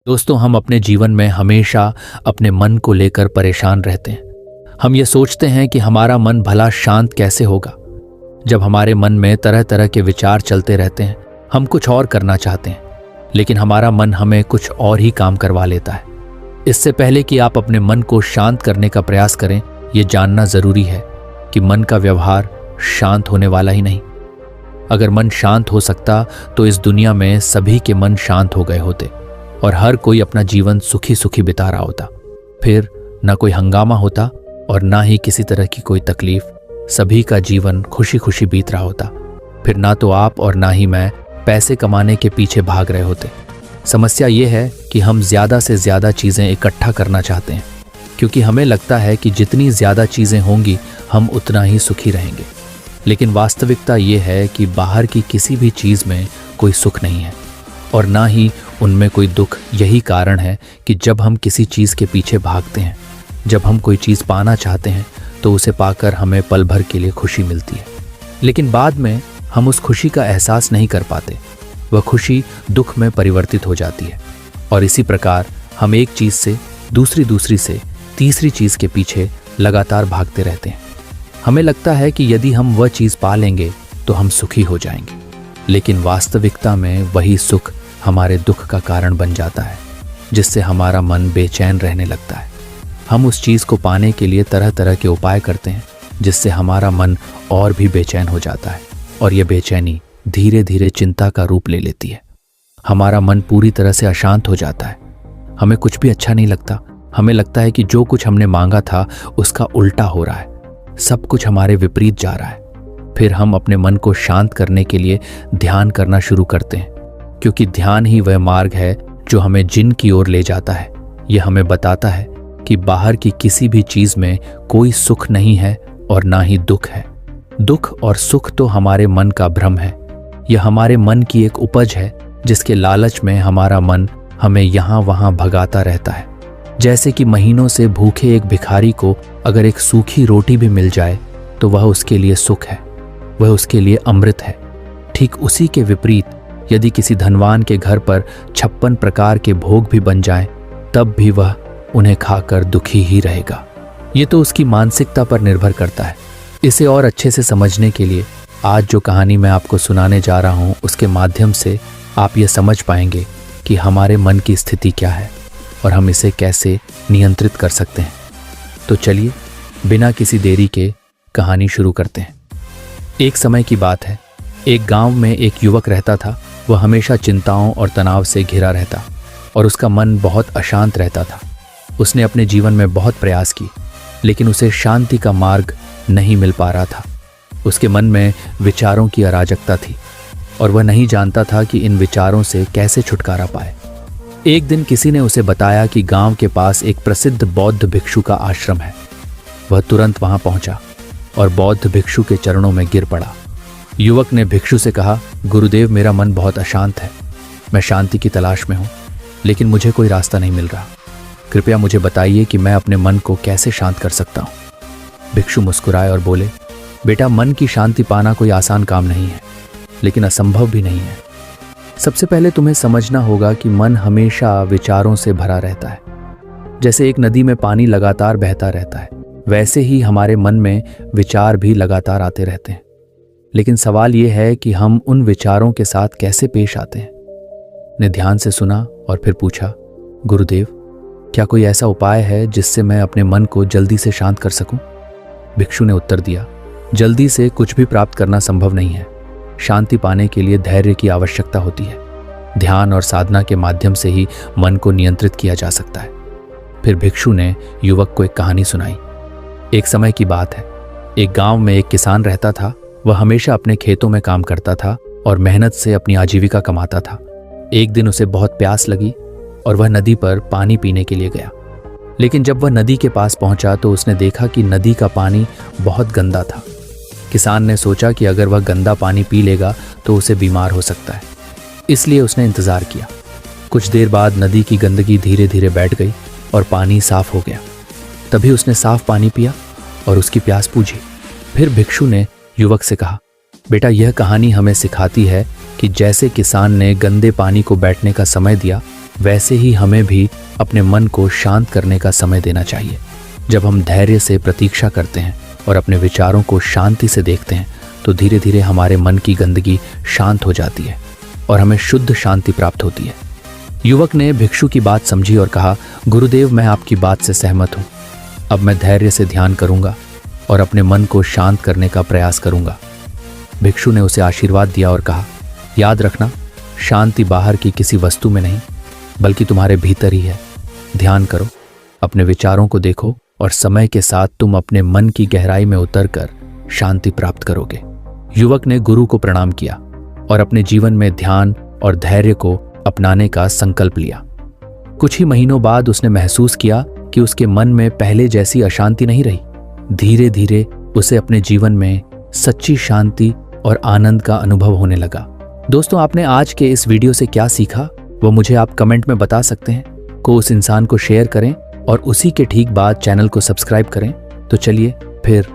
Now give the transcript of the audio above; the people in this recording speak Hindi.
दोस्तों, हम अपने जीवन में हमेशा अपने मन को लेकर परेशान रहते हैं। हम ये सोचते हैं कि हमारा मन भला शांत कैसे होगा। जब हमारे मन में तरह तरह के विचार चलते रहते हैं, हम कुछ और करना चाहते हैं, लेकिन हमारा मन हमें कुछ और ही काम करवा लेता है। इससे पहले कि आप अपने मन को शांत करने का प्रयास करें, ये जानना जरूरी है कि मन का व्यवहार शांत होने वाला ही नहीं। अगर मन शांत हो सकता तो इस दुनिया में सभी के मन शांत हो गए होते और हर कोई अपना जीवन सुखी सुखी बिता रहा होता। फिर ना कोई हंगामा होता और ना ही किसी तरह की कोई तकलीफ। सभी का जीवन खुशी खुशी बीत रहा होता। फिर ना तो आप और ना ही मैं पैसे कमाने के पीछे भाग रहे होते। समस्या ये है कि हम ज्यादा से ज्यादा चीजें इकट्ठा करना चाहते हैं, क्योंकि हमें लगता है कि जितनी ज्यादा चीजें होंगी हम उतना ही सुखी रहेंगे। लेकिन वास्तविकता ये है कि बाहर की किसी भी चीज में कोई सुख नहीं है और ना ही उनमें कोई दुख। यही कारण है कि जब हम किसी चीज के पीछे भागते हैं, जब हम कोई चीज पाना चाहते हैं, तो उसे पाकर हमें पल भर के लिए खुशी मिलती है, लेकिन बाद में हम उस खुशी का एहसास नहीं कर पाते। वह खुशी दुख में परिवर्तित हो जाती है और इसी प्रकार हम एक चीज से दूसरी से तीसरी चीज के पीछे लगातार भागते रहते हैं। हमें लगता है कि यदि हम वह चीज पा लेंगे तो हम सुखी हो जाएंगे, लेकिन वास्तविकता में वही सुख हमारे दुख का कारण बन जाता है, जिससे हमारा मन बेचैन रहने लगता है। हम उस चीज को पाने के लिए तरह तरह के उपाय करते हैं, जिससे हमारा मन और भी बेचैन हो जाता है और यह बेचैनी धीरे धीरे चिंता का रूप ले लेती है। हमारा मन पूरी तरह से अशांत हो जाता है। हमें कुछ भी अच्छा नहीं लगता। हमें लगता है कि जो कुछ हमने मांगा था उसका उल्टा हो रहा है, सब कुछ हमारे विपरीत जा रहा है। फिर हम अपने मन को शांत करने के लिए ध्यान करना शुरू करते हैं, क्योंकि ध्यान ही वह मार्ग है जो हमें जिन की ओर ले जाता है। यह हमें बताता है कि बाहर की किसी भी चीज में कोई सुख नहीं है और ना ही दुख है। दुख और सुख तो हमारे मन का भ्रम है। यह हमारे मन की एक उपज है, जिसके लालच में हमारा मन हमें यहाँ वहाँ भगाता रहता है। जैसे कि महीनों से भूखे एक भिखारी को अगर एक सूखी रोटी भी मिल जाए तो वह उसके लिए सुख है, वह उसके लिए अमृत है। ठीक उसी के विपरीत यदि किसी धनवान के घर पर 56 प्रकार के भोग भी बन जाएं, तब भी वह उन्हें खाकर दुखी ही रहेगा। ये तो उसकी मानसिकता पर निर्भर करता है। इसे और अच्छे से समझने के लिए आज जो कहानी मैं आपको सुनाने जा रहा हूँ, उसके माध्यम से आप ये समझ पाएंगे कि हमारे मन की स्थिति क्या है और हम इसे कैसे नियंत्रित कर सकते हैं। तो चलिए बिना किसी देरी के कहानी शुरू करते हैं। एक समय की बात है, एक गांव में एक युवक रहता था। वह हमेशा चिंताओं और तनाव से घिरा रहता और उसका मन बहुत अशांत रहता था। उसने अपने जीवन में बहुत प्रयास की, लेकिन उसे शांति का मार्ग नहीं मिल पा रहा था। उसके मन में विचारों की अराजकता थी और वह नहीं जानता था कि इन विचारों से कैसे छुटकारा पाए। एक दिन किसी ने उसे बताया कि गांव के पास एक प्रसिद्ध बौद्ध भिक्षु का आश्रम है। वह तुरंत वहां पहुंचा और बौद्ध भिक्षु के चरणों में गिर पड़ा। युवक ने भिक्षु से कहा, गुरुदेव, मेरा मन बहुत अशांत है। मैं शांति की तलाश में हूं, लेकिन मुझे कोई रास्ता नहीं मिल रहा। कृपया मुझे बताइए कि मैं अपने मन को कैसे शांत कर सकता हूं। भिक्षु मुस्कुराए और बोले, बेटा, मन की शांति पाना कोई आसान काम नहीं है, लेकिन असंभव भी नहीं है। सबसे पहले तुम्हें समझना होगा कि मन हमेशा विचारों से भरा रहता है। जैसे एक नदी में पानी लगातार बहता रहता है, वैसे ही हमारे मन में विचार भी लगातार आते रहते हैं। लेकिन सवाल यह है कि हम उन विचारों के साथ कैसे पेश आते हैं। ने ध्यान से सुना और फिर पूछा, गुरुदेव, क्या कोई ऐसा उपाय है जिससे मैं अपने मन को जल्दी से शांत कर सकूं? भिक्षु ने उत्तर दिया, जल्दी से कुछ भी प्राप्त करना संभव नहीं है। शांति पाने के लिए धैर्य की आवश्यकता होती है। ध्यान और साधना के माध्यम से ही मन को नियंत्रित किया जा सकता है। फिर भिक्षु ने युवक को एक कहानी सुनाई। एक समय की बात है, एक गांव में एक किसान रहता था। वह हमेशा अपने खेतों में काम करता था और मेहनत से अपनी आजीविका कमाता था। एक दिन उसे बहुत प्यास लगी और वह नदी पर पानी पीने के लिए गया। लेकिन जब वह नदी के पास पहुंचा तो उसने देखा कि नदी का पानी बहुत गंदा था। किसान ने सोचा कि अगर वह गंदा पानी पी लेगा तो उसे बीमार हो सकता है, इसलिए उसने इंतजार किया। कुछ देर बाद नदी की गंदगी धीरे धीरे बैठ गई और पानी साफ हो गया। तभी उसने साफ पानी पिया और उसकी प्यास बुझी। फिर भिक्षु ने युवक से कहा, बेटा, यह कहानी हमें सिखाती है कि जैसे किसान ने गंदे पानी को बैठने का समय दिया, वैसे ही हमें भी अपने मन को शांत करने का समय देना चाहिए। जब हम धैर्य से प्रतीक्षा करते हैं और अपने विचारों को शांति से देखते हैं तो धीरे धीरे हमारे मन की गंदगी शांत हो जाती है और हमें शुद्ध शांति प्राप्त होती है। युवक ने भिक्षु की बात समझी और कहा, गुरुदेव, मैं आपकी बात से सहमत हूँ। अब मैं धैर्य से ध्यान करूंगा और अपने मन को शांत करने का प्रयास करूंगा। भिक्षु ने उसे आशीर्वाद दिया और कहा, याद रखना, शांति बाहर की किसी वस्तु में नहीं बल्कि तुम्हारे भीतर ही है। ध्यान करो, अपने विचारों को देखो और समय के साथ तुम अपने मन की गहराई में उतरकर शांति प्राप्त करोगे। युवक ने गुरु को प्रणाम किया और अपने जीवन में ध्यान और धैर्य को अपनाने का संकल्प लिया। कुछ ही महीनों बाद उसने महसूस किया कि उसके मन में पहले जैसी अशांति नहीं रही। धीरे धीरे उसे अपने जीवन में सच्ची शांति और आनंद का अनुभव होने लगा। दोस्तों, आपने आज के इस वीडियो से क्या सीखा वो मुझे आप कमेंट में बता सकते हैं। को उस इंसान को शेयर करें और उसी के ठीक बाद चैनल को सब्सक्राइब करें। तो चलिए फिर